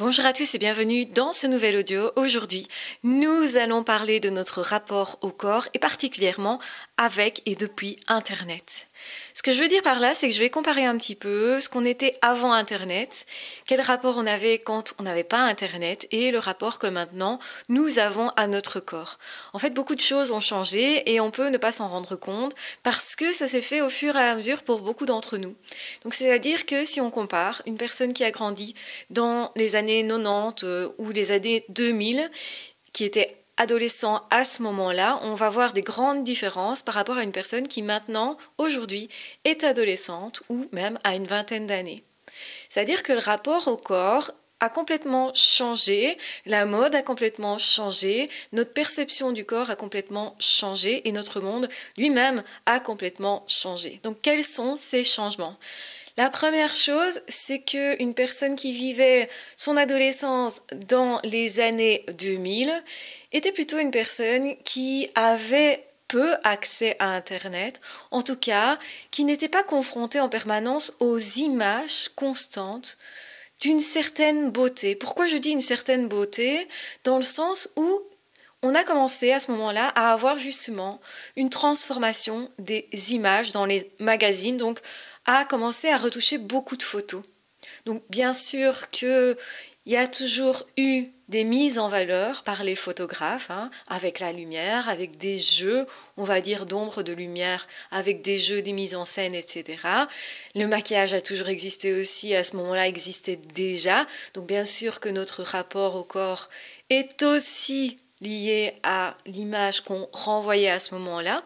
Bonjour à tous et bienvenue dans ce nouvel audio. Aujourd'hui, nous allons parler de notre rapport au corps et particulièrement avec et depuis Internet. Ce que je veux dire par là, c'est que je vais comparer un petit peu ce qu'on était avant Internet, quel rapport on avait quand on n'avait pas Internet et le rapport que maintenant nous avons à notre corps. En fait, beaucoup de choses ont changé et on peut ne pas s'en rendre compte parce que ça s'est fait au fur et à mesure pour beaucoup d'entre nous. Donc c'est-à-dire que si on compare une personne qui a grandi dans les années 90 ou les années 2000, qui était adolescent à ce moment-là, on va voir des grandes différences par rapport à une personne qui maintenant, aujourd'hui, est adolescente ou même à une vingtaine d'années. C'est-à-dire que le rapport au corps a complètement changé, la mode a complètement changé, notre perception du corps a complètement changé et notre monde lui-même a complètement changé. Donc quels sont ces changements ? La première chose, c'est qu'une personne qui vivait son adolescence dans les années 2000 était plutôt une personne qui avait peu accès à Internet, en tout cas, qui n'était pas confrontée en permanence aux images constantes d'une certaine beauté. Pourquoi je dis une certaine beauté ? Dans le sens où on a commencé à ce moment-là à avoir justement une transformation des images dans les magazines, donc à commencer à retoucher beaucoup de photos. Donc bien sûr qu'il y a toujours eu des mises en valeur par les photographes, avec la lumière, avec des jeux, on va dire d'ombre, de lumière, avec des jeux, des mises en scène, etc. Le maquillage a toujours existé aussi, à ce moment-là existait déjà. Donc bien sûr que notre rapport au corps est aussi lié à l'image qu'on renvoyait à ce moment-là.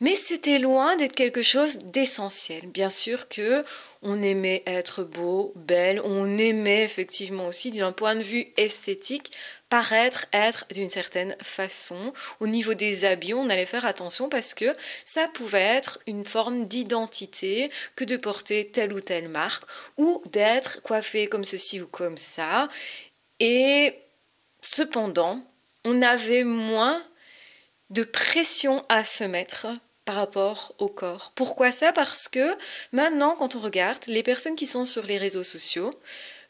Mais c'était loin d'être quelque chose d'essentiel. Bien sûr que on aimait être beau, belle, on aimait effectivement aussi d'un point de vue esthétique paraître être d'une certaine façon. Au niveau des habits, on allait faire attention parce que ça pouvait être une forme d'identité que de porter telle ou telle marque ou d'être coiffé comme ceci ou comme ça. Et cependant, on avait moins de pression à se mettre par rapport au corps. Pourquoi ça ? Parce que maintenant, quand on regarde, les personnes qui sont sur les réseaux sociaux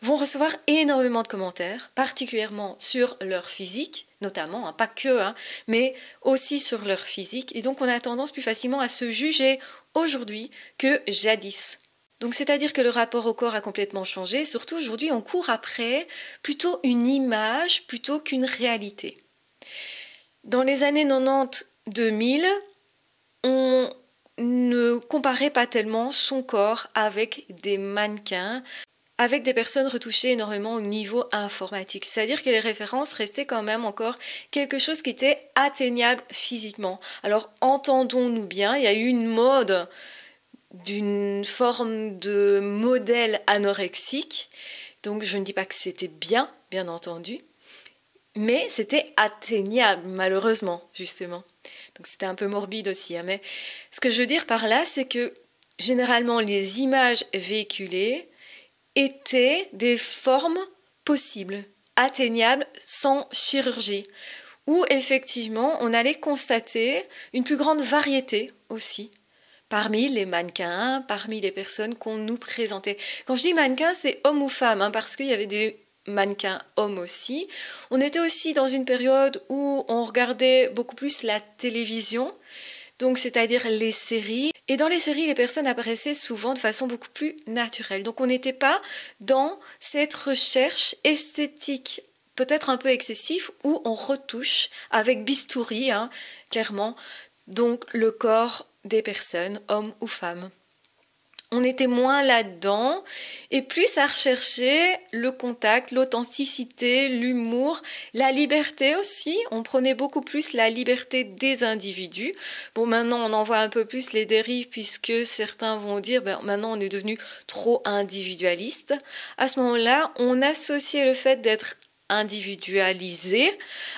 vont recevoir énormément de commentaires, particulièrement sur leur physique, notamment, pas que, mais aussi sur leur physique. Et donc, on a tendance plus facilement à se juger aujourd'hui que jadis. Donc, c'est-à-dire que le rapport au corps a complètement changé. Surtout, aujourd'hui, on court après plutôt une image plutôt qu'une réalité. Dans les années 90-2000, on ne comparait pas tellement son corps avec des mannequins, avec des personnes retouchées énormément au niveau informatique. C'est-à-dire que les références restaient quand même encore quelque chose qui était atteignable physiquement. Alors entendons-nous bien, il y a eu une mode d'une forme de modèle anorexique. Donc je ne dis pas que c'était bien entendu, mais c'était atteignable malheureusement, justement. Donc c'était un peu morbide aussi. Mais ce que je veux dire par là, c'est que généralement les images véhiculées étaient des formes possibles, atteignables sans chirurgie, où effectivement on allait constater une plus grande variété aussi parmi les mannequins, parmi les personnes qu'on nous présentait. Quand je dis mannequin, c'est homme ou femme, parce qu'il y avait des mannequins hommes aussi. On était aussi dans une période où on regardait beaucoup plus la télévision, donc c'est-à-dire les séries. Et dans les séries, les personnes apparaissaient souvent de façon beaucoup plus naturelle. Donc on n'était pas dans cette recherche esthétique peut-être un peu excessive où on retouche avec bistouri, clairement, donc le corps des personnes, hommes ou femmes. On était moins là-dedans et plus à rechercher le contact, l'authenticité, l'humour, la liberté aussi. On prenait beaucoup plus la liberté des individus. Bon, maintenant on en voit un peu plus les dérives puisque certains vont dire maintenant on est devenu trop individualiste. À ce moment-là, on associait le fait d'être individualisé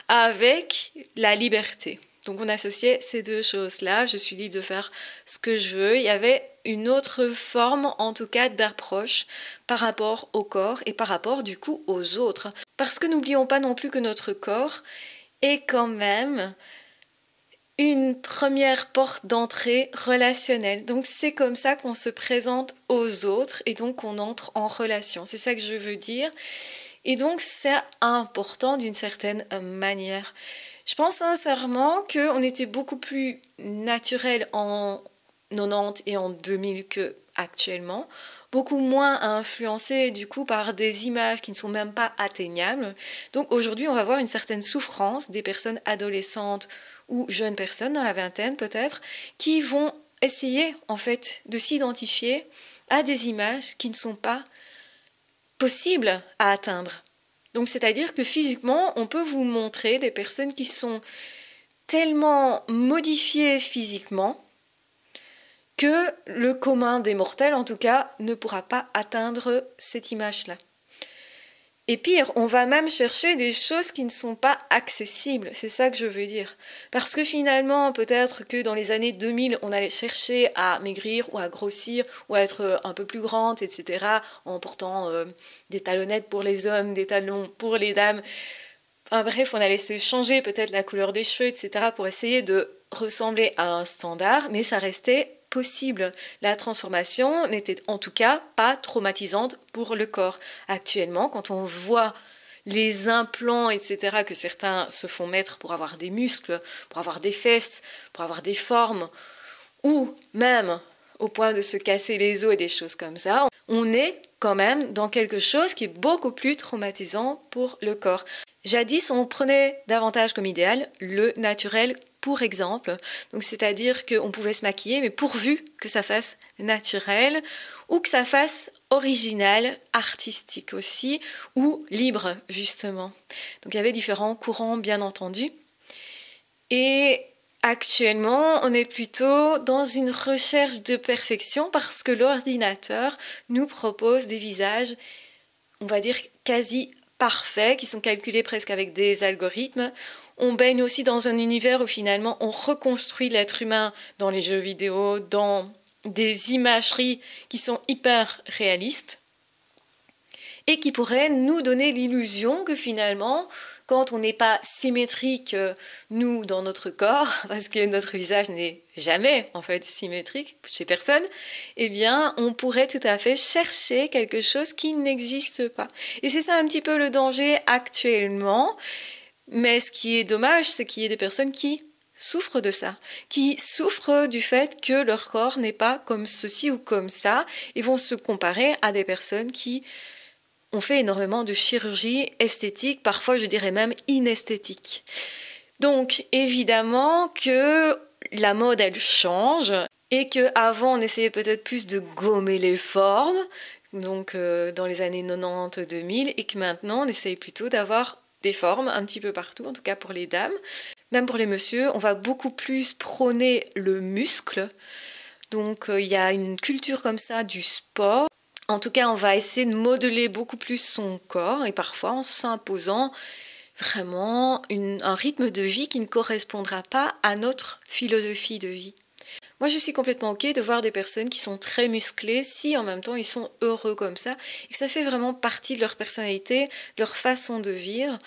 avec la liberté. Donc on associait ces deux choses-là, je suis libre de faire ce que je veux. Il y avait une autre forme, en tout cas, d'approche par rapport au corps et par rapport, du coup, aux autres. Parce que n'oublions pas non plus que notre corps est quand même une première porte d'entrée relationnelle. Donc c'est comme ça qu'on se présente aux autres et donc on entre en relation. C'est ça que je veux dire. Et donc, c'est important d'une certaine manière. Je pense sincèrement qu'on était beaucoup plus naturel en 90 et en 2000 que actuellement, beaucoup moins influencé du coup par des images qui ne sont même pas atteignables. Donc aujourd'hui, on va voir une certaine souffrance des personnes adolescentes ou jeunes personnes dans la vingtaine peut-être, qui vont essayer en fait de s'identifier à des images qui ne sont pas possibles à atteindre. Donc c'est-à-dire que physiquement, on peut vous montrer des personnes qui sont tellement modifiées physiquement que le commun des mortels, en tout cas, ne pourra pas atteindre cette image-là. Et pire, on va même chercher des choses qui ne sont pas accessibles, c'est ça que je veux dire. Parce que finalement, peut-être que dans les années 2000, on allait chercher à maigrir ou à grossir ou à être un peu plus grande, etc., en portant des talonnettes pour les hommes, des talons pour les dames. Enfin, bref, on allait se changer peut-être la couleur des cheveux, etc., pour essayer de ressembler à un standard, mais ça restait possible. La transformation n'était en tout cas pas traumatisante pour le corps. Actuellement, quand on voit les implants, etc., que certains se font mettre pour avoir des muscles, pour avoir des fesses, pour avoir des formes, ou même au point de se casser les os et des choses comme ça, on est quand même dans quelque chose qui est beaucoup plus traumatisant pour le corps. Jadis, on prenait davantage comme idéal le naturel, pour exemple. Donc, c'est-à-dire qu'on pouvait se maquiller, mais pourvu que ça fasse naturel ou que ça fasse original, artistique aussi, ou libre, justement. Donc, il y avait différents courants, bien entendu. Et actuellement, on est plutôt dans une recherche de perfection parce que l'ordinateur nous propose des visages, on va dire, quasi parfaits, qui sont calculés presque avec des algorithmes. On baigne aussi dans un univers où finalement on reconstruit l'être humain dans les jeux vidéo, dans des imageries qui sont hyper réalistes et qui pourraient nous donner l'illusion que finalement, quand on n'est pas symétrique, nous, dans notre corps, parce que notre visage n'est jamais, en fait, symétrique chez personne, eh bien, on pourrait tout à fait chercher quelque chose qui n'existe pas. Et c'est ça un petit peu le danger actuellement. Mais ce qui est dommage, c'est qu'il y ait des personnes qui souffrent de ça, qui souffrent du fait que leur corps n'est pas comme ceci ou comme ça, et vont se comparer à des personnes qui ont fait énormément de chirurgie esthétique, parfois je dirais même inesthétique. Donc évidemment que la mode elle change et qu'avant on essayait peut-être plus de gommer les formes, donc dans les années 90-2000, et que maintenant on essaye plutôt d'avoir des formes un petit peu partout, en tout cas pour les dames. Même pour les messieurs, on va beaucoup plus prôner le muscle. Donc il y a une culture comme ça du sport. En tout cas, on va essayer de modeler beaucoup plus son corps et parfois en s'imposant vraiment un rythme de vie qui ne correspondra pas à notre philosophie de vie. Moi, je suis complètement ok de voir des personnes qui sont très musclées si en même temps ils sont heureux comme ça et que ça fait vraiment partie de leur personnalité, de leur façon de vivre.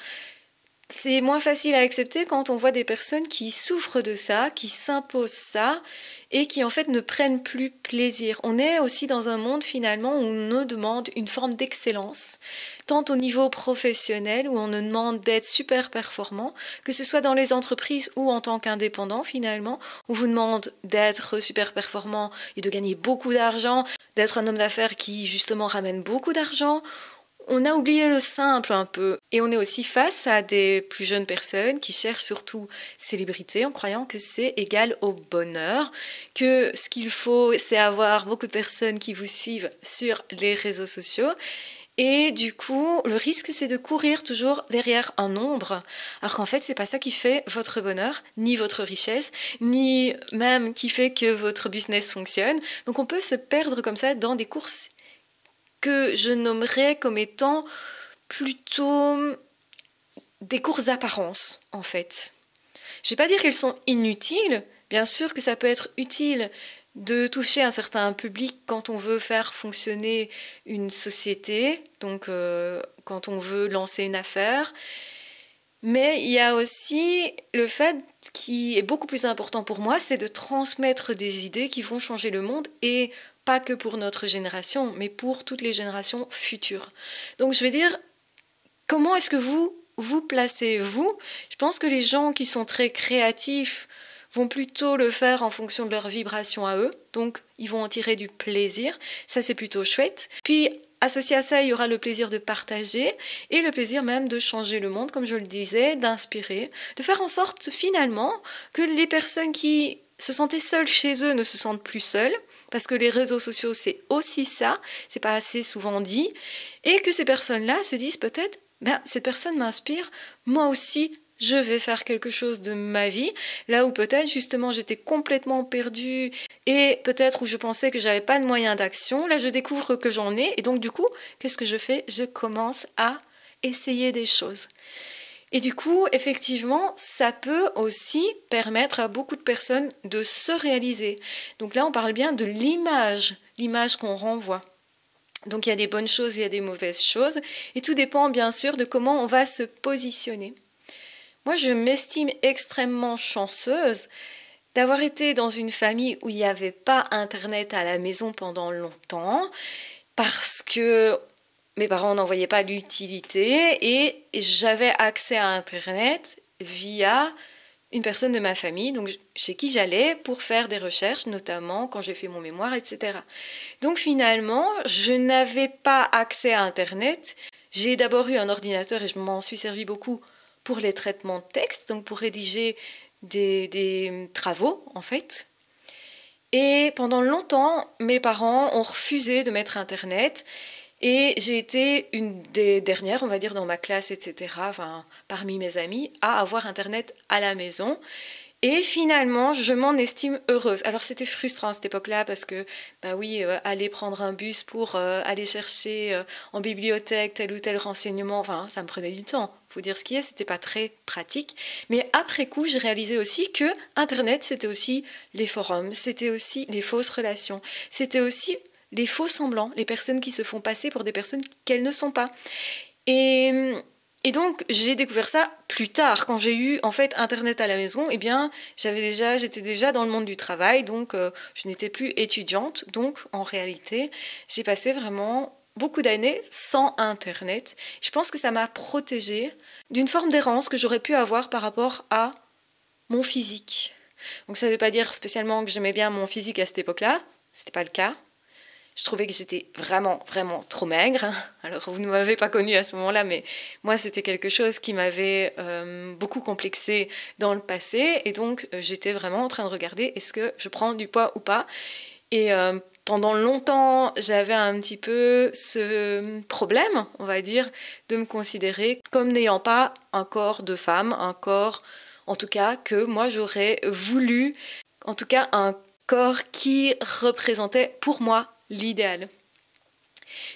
C'est moins facile à accepter quand on voit des personnes qui souffrent de ça, qui s'imposent ça et qui en fait ne prennent plus plaisir. On est aussi dans un monde finalement où on nous demande une forme d'excellence, tant au niveau professionnel où on nous demande d'être super performant, que ce soit dans les entreprises ou en tant qu'indépendant finalement, on vous demande d'être super performant et de gagner beaucoup d'argent, d'être un homme d'affaires qui justement ramène beaucoup d'argent. On a oublié le simple un peu et on est aussi face à des plus jeunes personnes qui cherchent surtout célébrité en croyant que c'est égal au bonheur, que ce qu'il faut c'est avoir beaucoup de personnes qui vous suivent sur les réseaux sociaux et du coup le risque c'est de courir toujours derrière un nombre alors qu'en fait c'est pas ça qui fait votre bonheur, ni votre richesse, ni même qui fait que votre business fonctionne. Donc on peut se perdre comme ça dans des courses que je nommerais comme étant plutôt des courses d'apparence, en fait. Je ne vais pas dire qu'elles sont inutiles, bien sûr que ça peut être utile de toucher un certain public quand on veut faire fonctionner une société, donc quand on veut lancer une affaire. Mais il y a aussi le fait qui est beaucoup plus important pour moi, c'est de transmettre des idées qui vont changer le monde et pas que pour notre génération, mais pour toutes les générations futures. Donc je vais dire comment est-ce que vous placez-vous? Je pense que les gens qui sont très créatifs vont plutôt le faire en fonction de leur vibration à eux, donc ils vont en tirer du plaisir, ça c'est plutôt chouette. Puis associé à ça, il y aura le plaisir de partager et le plaisir même de changer le monde, comme je le disais, d'inspirer, de faire en sorte finalement que les personnes qui se sentaient seules chez eux ne se sentent plus seules, parce que les réseaux sociaux c'est aussi ça, c'est pas assez souvent dit, et que ces personnes-là se disent peut-être, cette personne m'inspire, moi aussi je vais faire quelque chose de ma vie, là où peut-être justement j'étais complètement perdue et peut-être où je pensais que j'avais pas de moyens d'action, là je découvre que j'en ai et donc du coup, qu'est-ce que je fais? Je commence à essayer des choses. Et du coup, effectivement, ça peut aussi permettre à beaucoup de personnes de se réaliser. Donc là, on parle bien de l'image qu'on renvoie. Donc il y a des bonnes choses, il y a des mauvaises choses, et tout dépend bien sûr de comment on va se positionner. Moi, je m'estime extrêmement chanceuse d'avoir été dans une famille où il n'y avait pas Internet à la maison pendant longtemps, parce que mes parents n'en voyaient pas l'utilité et j'avais accès à Internet via une personne de ma famille, donc chez qui j'allais pour faire des recherches, notamment quand j'ai fait mon mémoire, etc. Donc finalement, je n'avais pas accès à Internet. J'ai d'abord eu un ordinateur et je m'en suis servi beaucoup pour les traitements de texte, donc pour rédiger des travaux en fait. Et pendant longtemps, mes parents ont refusé de mettre Internet et j'ai été une des dernières, on va dire, dans ma classe, etc., enfin, parmi mes amis, à avoir Internet à la maison. Et finalement, je m'en estime heureuse. Alors c'était frustrant à cette époque-là parce que, aller prendre un bus pour aller chercher en bibliothèque tel ou tel renseignement, enfin, ça me prenait du temps. Faut dire ce qui est, c'était pas très pratique. Mais après coup, j'ai réalisé aussi que Internet, c'était aussi les forums, c'était aussi les fausses relations, c'était aussi les faux semblants, les personnes qui se font passer pour des personnes qu'elles ne sont pas. Et donc, j'ai découvert ça plus tard, quand j'ai eu en fait Internet à la maison. Eh bien, j'étais déjà dans le monde du travail, donc je n'étais plus étudiante. Donc, en réalité, j'ai passé vraiment beaucoup d'années sans Internet. Je pense que ça m'a protégée d'une forme d'errance que j'aurais pu avoir par rapport à mon physique. Donc, ça ne veut pas dire spécialement que j'aimais bien mon physique à cette époque-là. C'était pas le cas. Je trouvais que j'étais vraiment, vraiment trop maigre. Alors, vous ne m'avez pas connue à ce moment-là, mais moi, c'était quelque chose qui m'avait beaucoup complexée dans le passé. Et donc, j'étais vraiment en train de regarder, est-ce que je prends du poids ou pas? Et pendant longtemps, j'avais un petit peu ce problème, on va dire, de me considérer comme n'ayant pas un corps de femme, un corps, en tout cas, que moi, j'aurais voulu, en tout cas, un corps qui représentait pour moi l'idéal.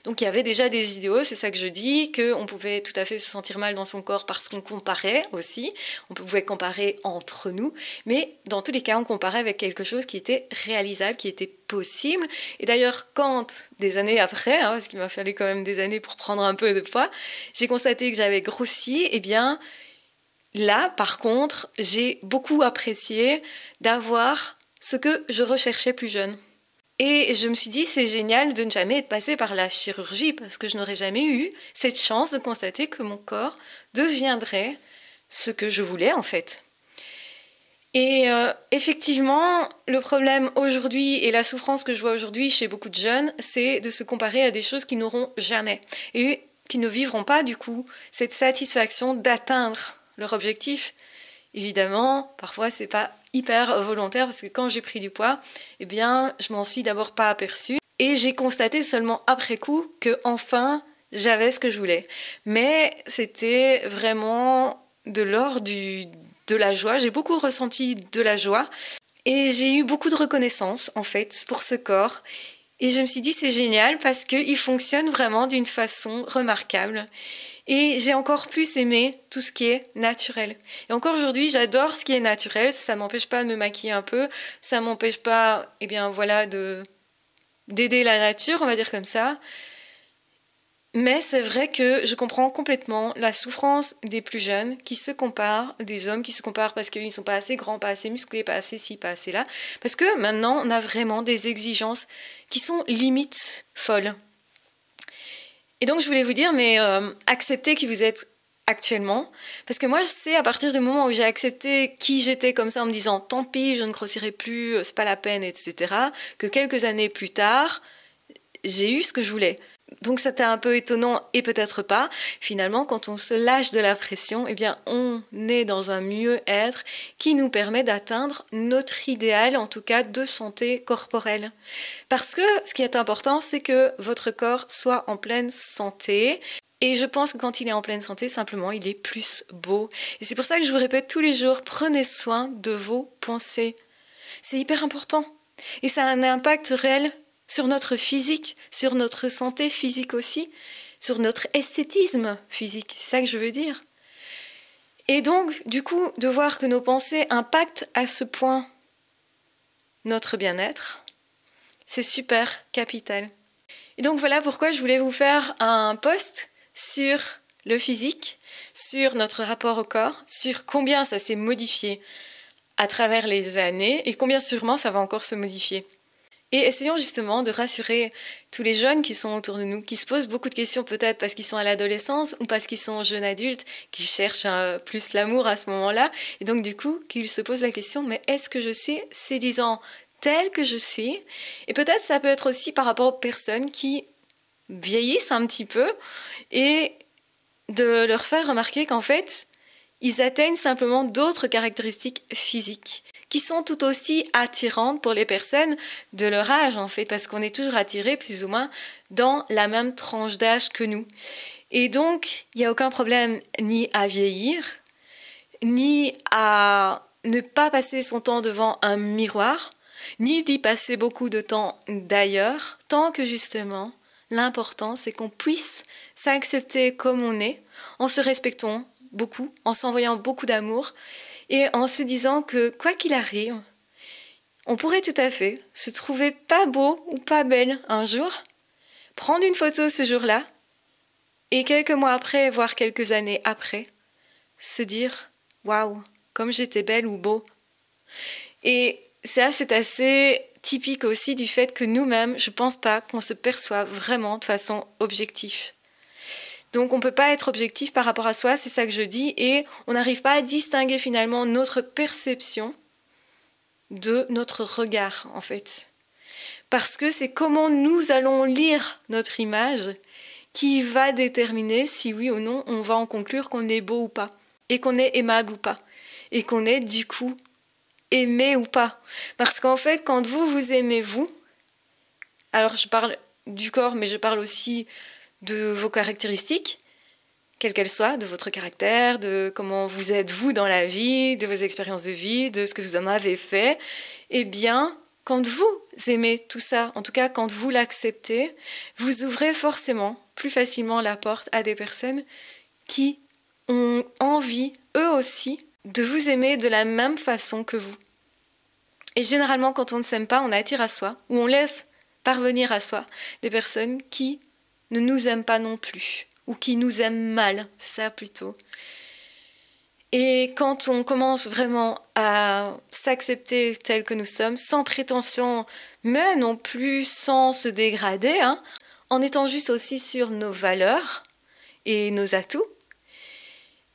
Donc il y avait déjà des idéaux, c'est ça que je dis, qu'on pouvait tout à fait se sentir mal dans son corps parce qu'on comparait aussi, on pouvait comparer entre nous, mais dans tous les cas on comparait avec quelque chose qui était réalisable, qui était possible. Et d'ailleurs quand, des années après, parce qu'il m'a fallu quand même des années pour prendre un peu de poids, j'ai constaté que j'avais grossi, et bien là par contre j'ai beaucoup apprécié d'avoir ce que je recherchais plus jeune. Et je me suis dit, c'est génial de ne jamais être passée par la chirurgie parce que je n'aurais jamais eu cette chance de constater que mon corps deviendrait ce que je voulais en fait. Et effectivement, le problème aujourd'hui et la souffrance que je vois aujourd'hui chez beaucoup de jeunes, c'est de se comparer à des choses qu'ils n'auront jamais et qui ne vivront pas du coup cette satisfaction d'atteindre leur objectif. Évidemment, parfois c'est pas hyper volontaire parce que quand j'ai pris du poids, eh bien, je m'en suis d'abord pas aperçue et j'ai constaté seulement après coup que enfin j'avais ce que je voulais. Mais c'était vraiment de l'ordre de la joie. J'ai beaucoup ressenti de la joie et j'ai eu beaucoup de reconnaissance en fait pour ce corps. Et je me suis dit c'est génial parce qu'il fonctionne vraiment d'une façon remarquable. Et j'ai encore plus aimé tout ce qui est naturel. Et encore aujourd'hui, j'adore ce qui est naturel. Ça ne m'empêche pas de me maquiller un peu. Ça ne m'empêche pas, d'aider la nature, on va dire comme ça. Mais c'est vrai que je comprends complètement la souffrance des plus jeunes qui se comparent, des hommes qui se comparent parce qu'ils ne sont pas assez grands, pas assez musclés, pas assez ci, pas assez là. Parce que maintenant, on a vraiment des exigences qui sont limite folles. Et donc je voulais vous dire, mais acceptez qui vous êtes actuellement, parce que moi je sais à partir du moment où j'ai accepté qui j'étais comme ça en me disant tant pis, je ne grossirai plus, c'est pas la peine, etc., que quelques années plus tard, j'ai eu ce que je voulais. Donc c'était un peu étonnant et peut-être pas. Finalement, quand on se lâche de la pression, eh bien on est dans un mieux-être qui nous permet d'atteindre notre idéal, en tout cas de santé corporelle. Parce que ce qui est important, c'est que votre corps soit en pleine santé. Et je pense que quand il est en pleine santé, simplement, il est plus beau. Et c'est pour ça que je vous répète tous les jours, prenez soin de vos pensées. C'est hyper important. Et ça a un impact réel sur notre physique, sur notre santé physique aussi, sur notre esthétisme physique, c'est ça que je veux dire. Et donc, du coup, de voir que nos pensées impactent à ce point notre bien-être, c'est super capital. Et donc voilà pourquoi je voulais vous faire un post sur le physique, sur notre rapport au corps, sur combien ça s'est modifié à travers les années et combien sûrement ça va encore se modifier. Et essayons justement de rassurer tous les jeunes qui sont autour de nous, qui se posent beaucoup de questions peut-être parce qu'ils sont à l'adolescence ou parce qu'ils sont jeunes adultes, qui cherchent plus l'amour à ce moment-là. Et donc du coup, qu'ils se posent la question, mais est-ce que je suis séduisant tel que je suis? Et peut-être ça peut être aussi par rapport aux personnes qui vieillissent un petit peu et de leur faire remarquer qu'en fait, ils atteignent simplement d'autres caractéristiques physiques qui sont tout aussi attirantes pour les personnes de leur âge, en fait, parce qu'on est toujours attiré plus ou moins dans la même tranche d'âge que nous. Et donc, il n'y a aucun problème ni à vieillir, ni à ne pas passer son temps devant un miroir, ni d'y passer beaucoup de temps d'ailleurs, tant que justement, l'important, c'est qu'on puisse s'accepter comme on est, en se respectant beaucoup, en s'envoyant beaucoup d'amour, et en se disant que quoi qu'il arrive, on pourrait tout à fait se trouver pas beau ou pas belle un jour, prendre une photo ce jour-là, et quelques mois après, voire quelques années après, se dire « Waouh, comme j'étais belle ou beau ». Et ça, c'est assez typique aussi du fait que nous-mêmes, je pense pas qu'on se perçoive vraiment de façon objective. Donc on ne peut pas être objectif par rapport à soi, c'est ça que je dis, et on n'arrive pas à distinguer finalement notre perception de notre regard en fait. Parce que c'est comment nous allons lire notre image qui va déterminer si oui ou non on va en conclure qu'on est beau ou pas, et qu'on est aimable ou pas, et qu'on est du coup aimé ou pas. Parce qu'en fait quand vous vous aimez vous, alors je parle du corps mais je parle aussi de vos caractéristiques, quelles qu'elles soient, de votre caractère, de comment vous êtes vous dans la vie, de vos expériences de vie, de ce que vous en avez fait, eh bien, quand vous aimez tout ça, en tout cas quand vous l'acceptez, vous ouvrez forcément plus facilement la porte à des personnes qui ont envie, eux aussi, de vous aimer de la même façon que vous. Et généralement, quand on ne s'aime pas, on attire à soi, ou on laisse parvenir à soi des personnes qui ne nous aiment pas non plus, ou qui nous aiment mal, ça plutôt. Et quand on commence vraiment à s'accepter tel que nous sommes, sans prétention, mais non plus sans se dégrader, en étant juste aussi sur nos valeurs et nos atouts,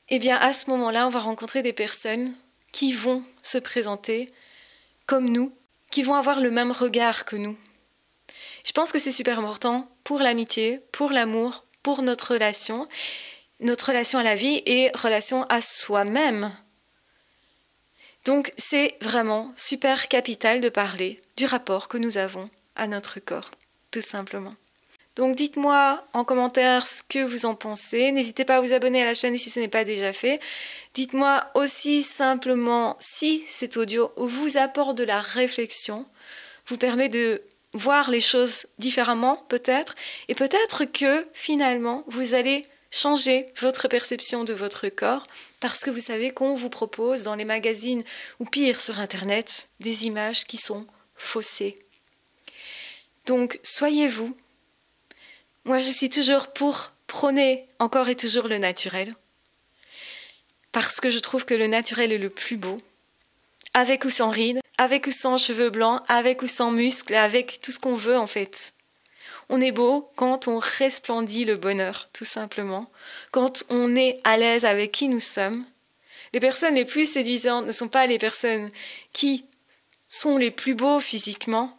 eh bien à ce moment-là, on va rencontrer des personnes qui vont se présenter comme nous, qui vont avoir le même regard que nous. Je pense que c'est super important pour l'amitié, pour l'amour, pour notre relation à la vie et relation à soi-même. Donc c'est vraiment super capital de parler du rapport que nous avons à notre corps, tout simplement. Donc dites-moi en commentaire ce que vous en pensez. N'hésitez pas à vous abonner à la chaîne si ce n'est pas déjà fait. Dites-moi aussi simplement si cet audio vous apporte de la réflexion, vous permet de voir les choses différemment peut-être, et peut-être que finalement vous allez changer votre perception de votre corps parce que vous savez qu'on vous propose dans les magazines ou pire sur internet des images qui sont faussées. Donc soyez vous. Moi je suis toujours pour prôner encore et toujours le naturel parce que je trouve que le naturel est le plus beau, avec ou sans rides, avec ou sans cheveux blancs, avec ou sans muscles, avec tout ce qu'on veut en fait. On est beau quand on resplendit le bonheur, tout simplement. Quand on est à l'aise avec qui nous sommes. Les personnes les plus séduisantes ne sont pas les personnes qui sont les plus beaux physiquement.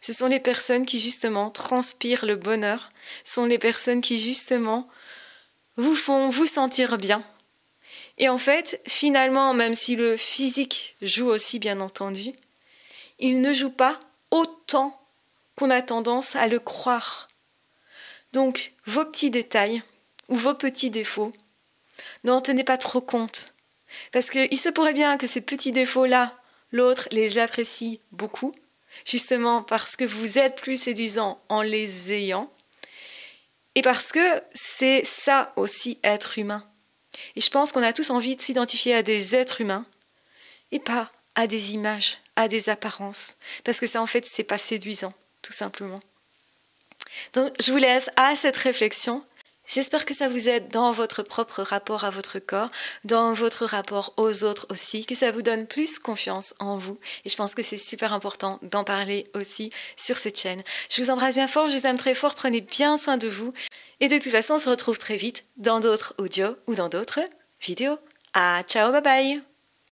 Ce sont les personnes qui justement transpirent le bonheur. Ce sont les personnes qui justement vous font vous sentir bien. Et en fait, finalement, même si le physique joue aussi bien entendu, il ne joue pas autant qu'on a tendance à le croire. Donc, vos petits détails ou vos petits défauts, n'en tenez pas trop compte. Parce qu'il se pourrait bien que ces petits défauts-là, l'autre les apprécie beaucoup, justement parce que vous êtes plus séduisant en les ayant, et parce que c'est ça aussi être humain. Et je pense qu'on a tous envie de s'identifier à des êtres humains, et pas à des images, à des apparences, parce que ça en fait c'est pas séduisant, tout simplement. Donc je vous laisse à cette réflexion. J'espère que ça vous aide dans votre propre rapport à votre corps, dans votre rapport aux autres aussi, que ça vous donne plus confiance en vous. Et je pense que c'est super important d'en parler aussi sur cette chaîne. Je vous embrasse bien fort, je vous aime très fort, prenez bien soin de vous. Et de toute façon, on se retrouve très vite dans d'autres audios ou dans d'autres vidéos. Ah, ciao, bye bye!